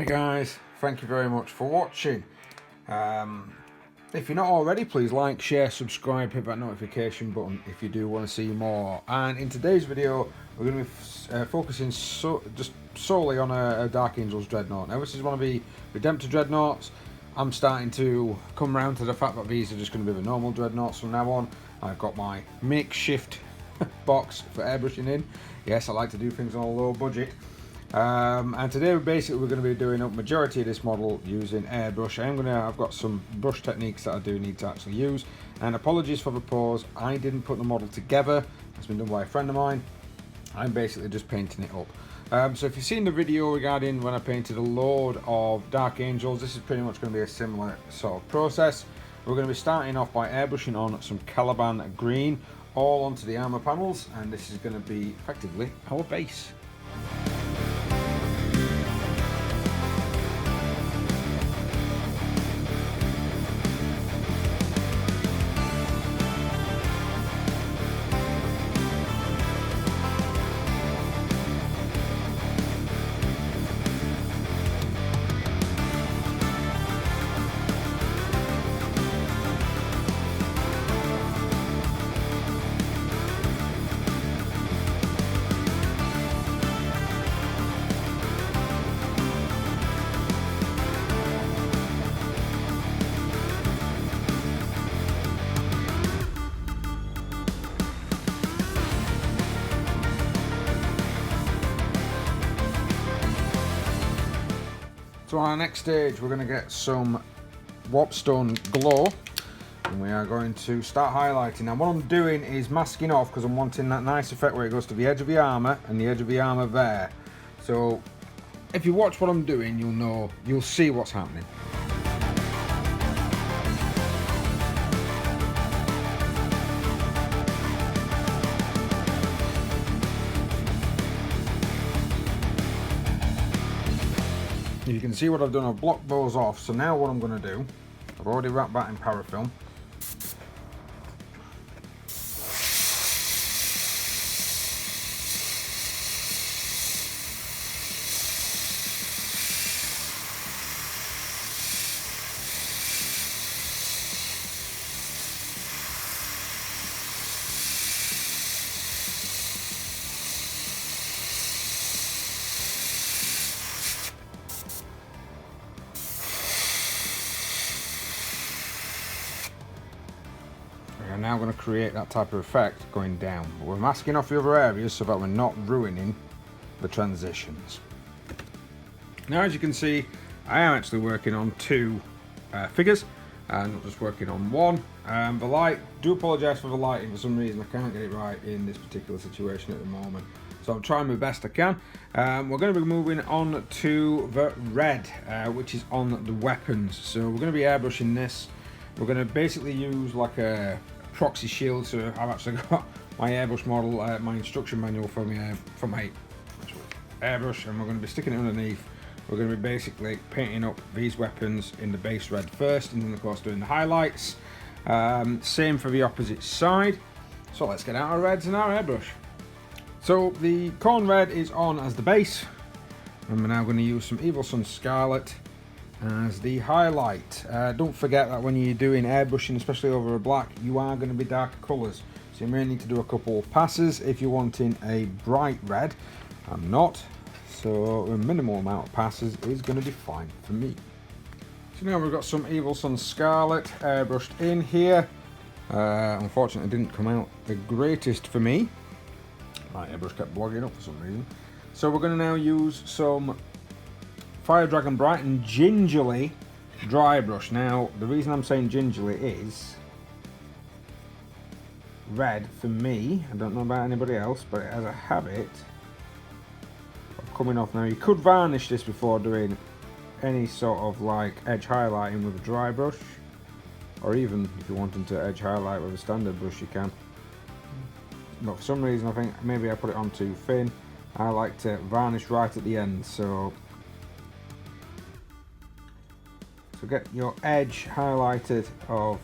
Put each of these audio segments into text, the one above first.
Hi guys, thank you very much for watching. If you're not already, please like, share, subscribe, hit that notification button if you do want to see more. And in today's video we're going to be focusing just solely on a Dark Angels Dreadnought. Now this is one of the Redemptor Dreadnoughts. I'm starting to come around to the fact that these are just going to be the normal Dreadnoughts from now on. I've got my makeshift box for airbrushing in. Yes, I like to do things on a low budget. And today we're going to be doing up majority of this model using airbrush. I've got some brush techniques that I do need to actually use, and apologies for the pause. I didn't put the model together. It's been done by a friend of mine. I'm basically just painting it up. So if you've seen the video regarding when I painted a load of Dark Angels, this is pretty much going to be a similar sort of process. We're going to be starting off by airbrushing on some Caliban green all onto the armor panels, and this is going to be effectively our base. So on our next stage we're going to get some warpstone glow, and we are going to start highlighting. Now what I'm doing is masking off because I'm wanting that nice effect where it goes to the edge of the armour and the edge of the armour there. So if you watch what I'm doing, you'll see what's happening. You can see what I've done. I've blocked those off. So now what I'm going to do, I've already wrapped that in parafilm. We're now going to create that type of effect going down, but we're masking off the other areas so that we're not ruining the transitions. Now as you can see, I am actually working on two figures and not just working on one. The light, do apologise for the lighting, for some reason I can't get it right in this particular situation at the moment, so I'm trying my best I can. We're going to be moving on to the red, which is on the weapons. So we're going to be airbrushing this. We're going to basically use like a proxy shield. So I've actually got my airbrush model, my instruction manual for my airbrush, and we're going to be sticking it underneath. We're going to be basically painting up these weapons in the base red first, and then of course doing the highlights. Same for the opposite side. So let's get out our reds and our airbrush. So the corn red is on as the base, and we're now going to use some Evil Sun Scarlet as the highlight. Don't forget that when you're doing airbrushing, especially over a black, you are going to be darker colours, so you may need to do a couple of passes if you're wanting a bright red. I'm not, so a minimal amount of passes is going to be fine for me. So now we've got some Evil Sun Scarlet airbrushed in here. Unfortunately it didn't come out the greatest for me. My airbrush kept blogging up for some reason. So we're going to now use some Fire Dragon Bright and gingerly dry brush. Now the reason I'm saying gingerly is red for me, I don't know about anybody else, but it has a habit of coming off. Now you could varnish this before doing any sort of like edge highlighting with a dry brush, or even if you're wanting to edge highlight with a standard brush you can, but for some reason I think maybe I put it on too thin. I like to varnish right at the end. So get your edge highlighted of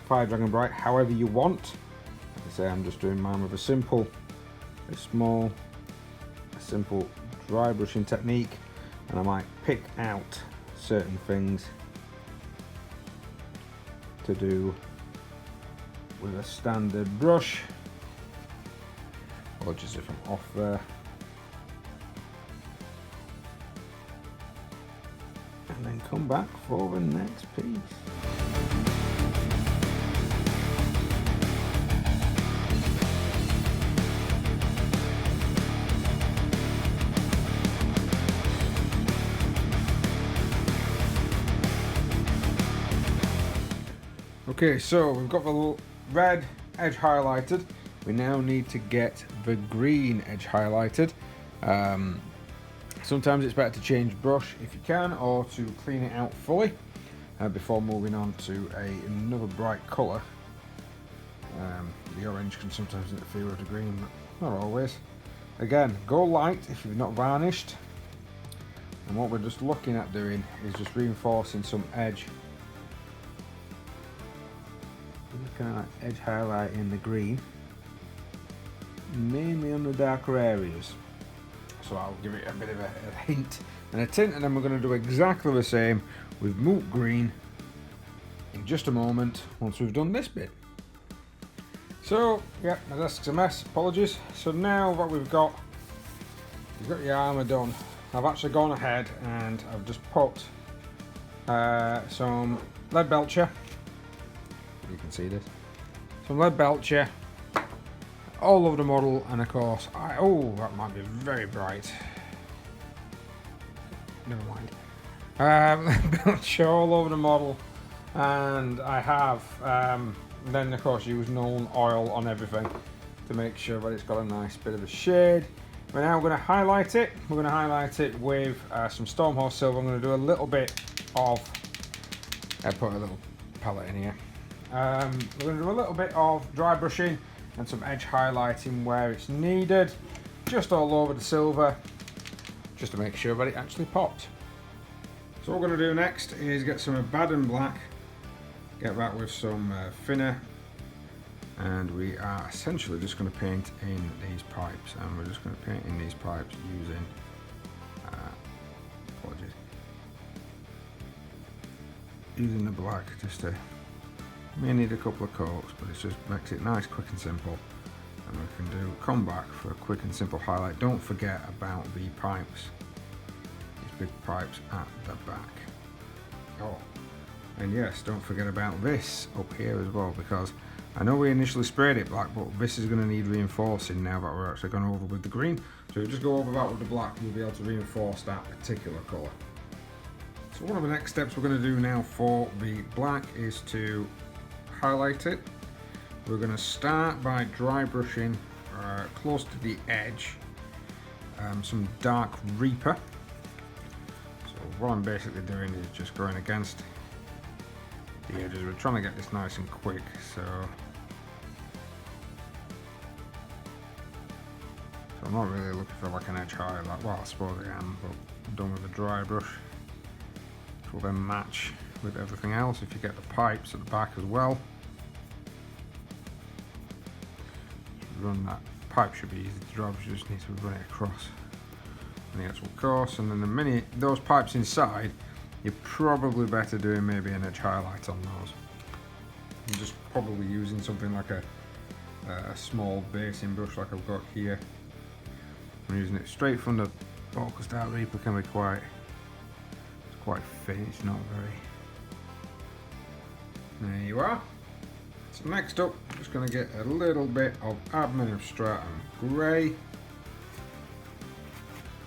Fire Dragon Bright however you want. Like I say, I'm just doing mine with a simple dry brushing technique, and I might pick out certain things to do with a standard brush, or just if I'm off there. And then come back for the next piece. Okay, so we've got the red edge highlighted. We now need to get the green edge highlighted. Sometimes it's better to change brush if you can, or to clean it out fully before moving on to another bright colour. The orange can sometimes interfere with the green, but not always. Again, go light if you've not varnished. And what we're just looking at doing is just reinforcing some edge. Kind of edge highlight in the green, mainly on the darker areas. So I'll give it a bit of a hint and a tint, and then we're going to do exactly the same with moot green in just a moment once we've done this bit. So yeah, my desk's a mess, apologies. So now that we've got, you've got your armour done, I've actually gone ahead and I've just put some lead belcher. You can see this. Some lead belcher all over the model, and of course, oh, that might be very bright. Never mind. Lead belcher all over the model, and I have then of course used Known oil on everything to make sure that it's got a nice bit of a shade. We're now going to highlight it. We're going to highlight it with some Stormhorse silver. I'm going to do a little bit of. I put a little palette in here. We're going to do a little bit of dry brushing and some edge highlighting where it's needed, just all over the silver, just to make sure that it actually popped. So what we're going to do next is get some Abaddon black, get that with some thinner, and we are essentially just going to paint in these pipes, and we're just going to paint in these pipes using, apologies, using the black just to. May need a couple of coats, but it just makes it nice, quick and simple. And we can do come back for a quick and simple highlight. Don't forget about the pipes, these big pipes at the back. Oh, and yes, don't forget about this up here as well, because I know we initially sprayed it black, but this is going to need reinforcing now that we're actually going over with the green. So we just go over that with the black, we'll be able to reinforce that particular colour. So one of the next steps we're going to do now for the black is to highlight it. We're going to start by dry brushing close to the edge some dark Reaper. So what I'm basically doing is just going against the edges. We're trying to get this nice and quick, so I'm not really looking for like an edge highlight. Well, I suppose I am, but I'm done with a dry brush, which will then match with everything else. If you get the pipes at the back as well, run that pipe should be easy to draw, but you just need to run it across the actual course. And then the minute those pipes inside, you're probably better doing maybe an edge highlight on those. I'm just probably using something like a small basing brush like I've got here. I'm using it straight from the focused out Reaper. Can be quite thin, it's not very. There you are. So next up, I'm just going to get a little bit of Administratum Grey,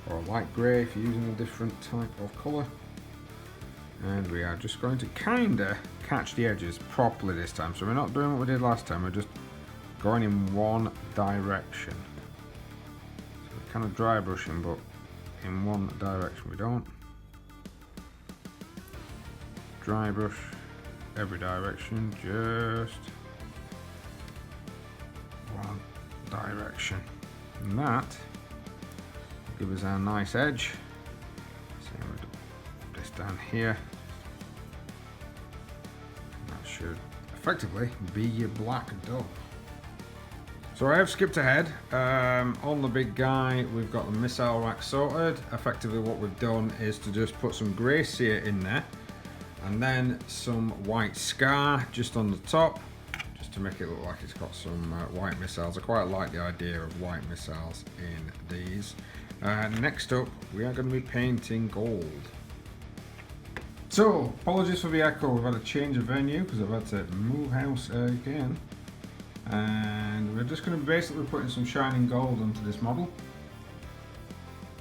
or light grey if you're using a different type of colour. And we are just going to kinda catch the edges properly this time. So we're not doing what we did last time, we're just going in one direction. So we're kind of dry brushing, but in one direction. We don't dry brush every direction, just one direction. And that will give us our nice edge. Same with this down here. And that should effectively be your black done. So I have skipped ahead. On the big guy, we've got the missile rack sorted. Effectively what we've done is to just put some grey sear in there, and then some white scar just on the top, just to make it look like it's got some white missiles. I quite like the idea of white missiles in these. Next up, we are going to be painting gold. So, apologies for the echo, we've had a change of venue because I've had to move house again. And we're just going to basically be putting some shining gold onto this model.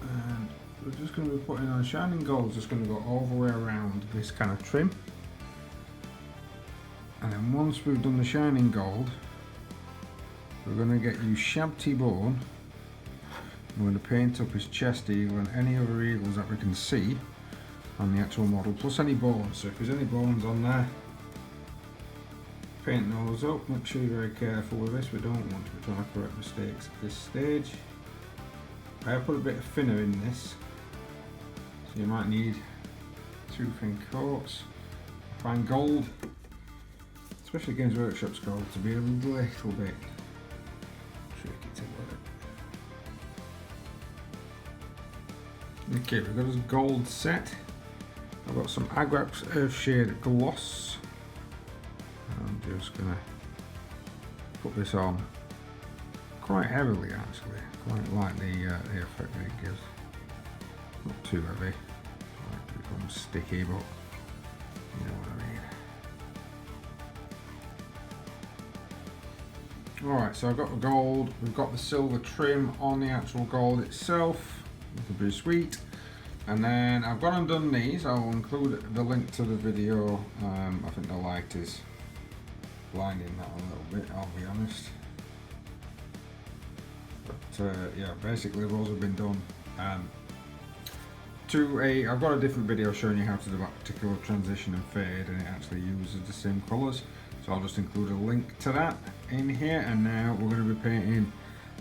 And we're just going to be putting on shining gold, just going to go all the way around this kind of trim. And then once we've done the shining gold, we're going to get you Shabty Bone. We're going to paint up his chest eagle and any other eagles that we can see on the actual model, plus any bones. So if there's any bones on there, paint those up. Make sure you're very careful with this. We don't want to be trying to correct mistakes at this stage. I have put a bit of thinner in this, so you might need 2 thin coats. I find gold, especially Games Workshop's gold, to be a little bit tricky to work. Okay, we've got this gold set. I've got some Airbrush Earthshade gloss. I'm just gonna put this on quite heavily, actually. Quite like the effect that it gives. Not too heavy. It becomes sticky, but you know what I mean. Alright, so I've got the gold. We've got the silver trim on the actual gold itself. It'll be sweet. And then I've gone and done these. I'll include the link to the video. I think the light is blinding that a little bit, I'll be honest. But yeah, basically those have been done. I've got a different video showing you how to do that particular transition and fade, and it actually uses the same colours. So I'll just include a link to that in here. And now we're going to be painting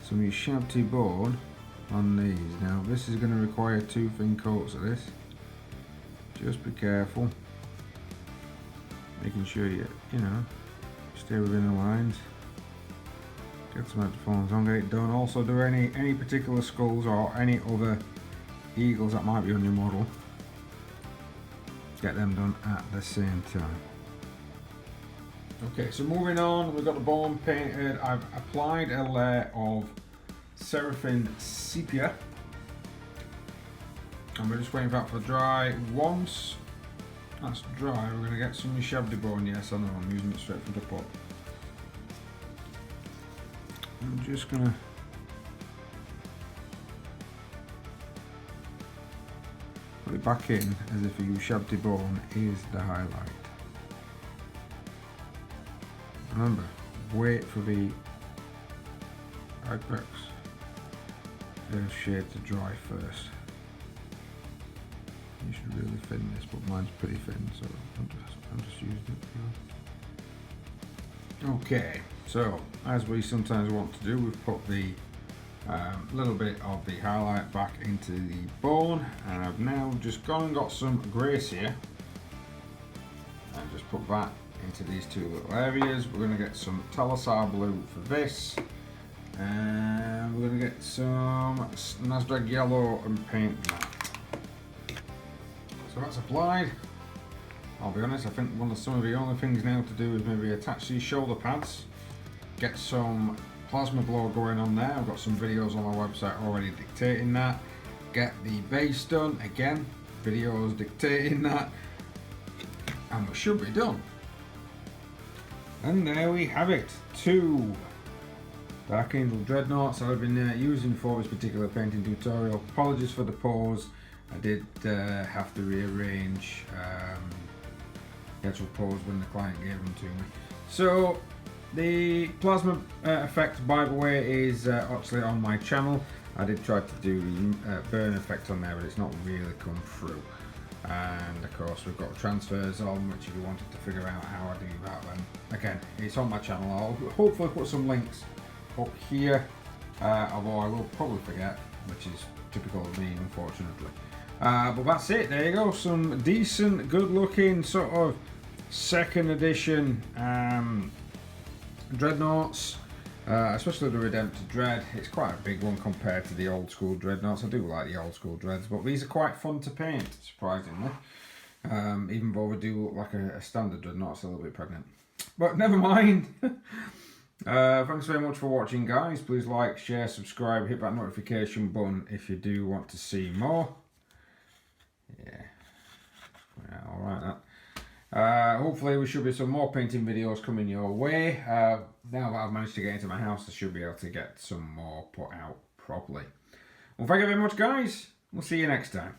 some of your Shabty Bone on these. Now this is going to require 2 thin coats of this. Just be careful, making sure you know, stay within the lines. Get some headphones on, get it done. Also do any particular skulls or any other eagles that might be on your model, get them done at the same time. Okay, so moving on, we've got the bone painted. I've applied a layer of Seraphim Sepia, and we're just waiting for that to dry. Once that's dry, we're going to get some Shabty Bone. Yes, I know, I'm using it straight from the pot. I'm just going to put it back in as if your Shabty Bone is the highlight. Remember, wait for the Airbrush Earthshade to dry first. You should really thin this, but mine's pretty thin, so I'm just using it. Okay, so as we sometimes want to do, we've put the little bit of the highlight back into the bone, and I've now just gone and got some grace here and just put that into these 2 little areas. We're going to get some Talosar blue for this, and we're going to get some Nasdaq yellow and paint that. So that's applied. I'll be honest, I think some of the only things now to do is maybe attach these shoulder pads, get some plasma glow going on there. I've got some videos on my website already dictating that. Get the base done, again, videos dictating that, and we should be done. And there we have it, 2 Dark Angel Dreadnoughts I've been using for this particular painting tutorial. Apologies for the pause, I did have to rearrange the actual pose when the client gave them to me. So the plasma effect, by the way, is actually on my channel. I did try to do the burn effect on there, but it's not really come through. And of course we've got transfers on, which if you wanted to figure out how I do that, then again, it's on my channel. I'll hopefully put some links up here, although I will probably forget, which is typical of me, unfortunately. But that's it, there you go, some decent, good looking sort of 2nd edition Dreadnoughts. Especially the Redemptor Dread. It's quite a big one compared to the old school Dreadnoughts. I do like the old school Dreads, but these are quite fun to paint, surprisingly. Even though they do look like a standard Dreadnought, it's a little bit pregnant. But never mind. Thanks very much for watching, guys. Please like, share, subscribe, hit that notification button if you do want to see more. Yeah, alright that. Hopefully we should be some more painting videos coming your way. Now that I've managed to get into my house, I should be able to get some more put out properly. Well, thank you very much, guys. We'll see you next time.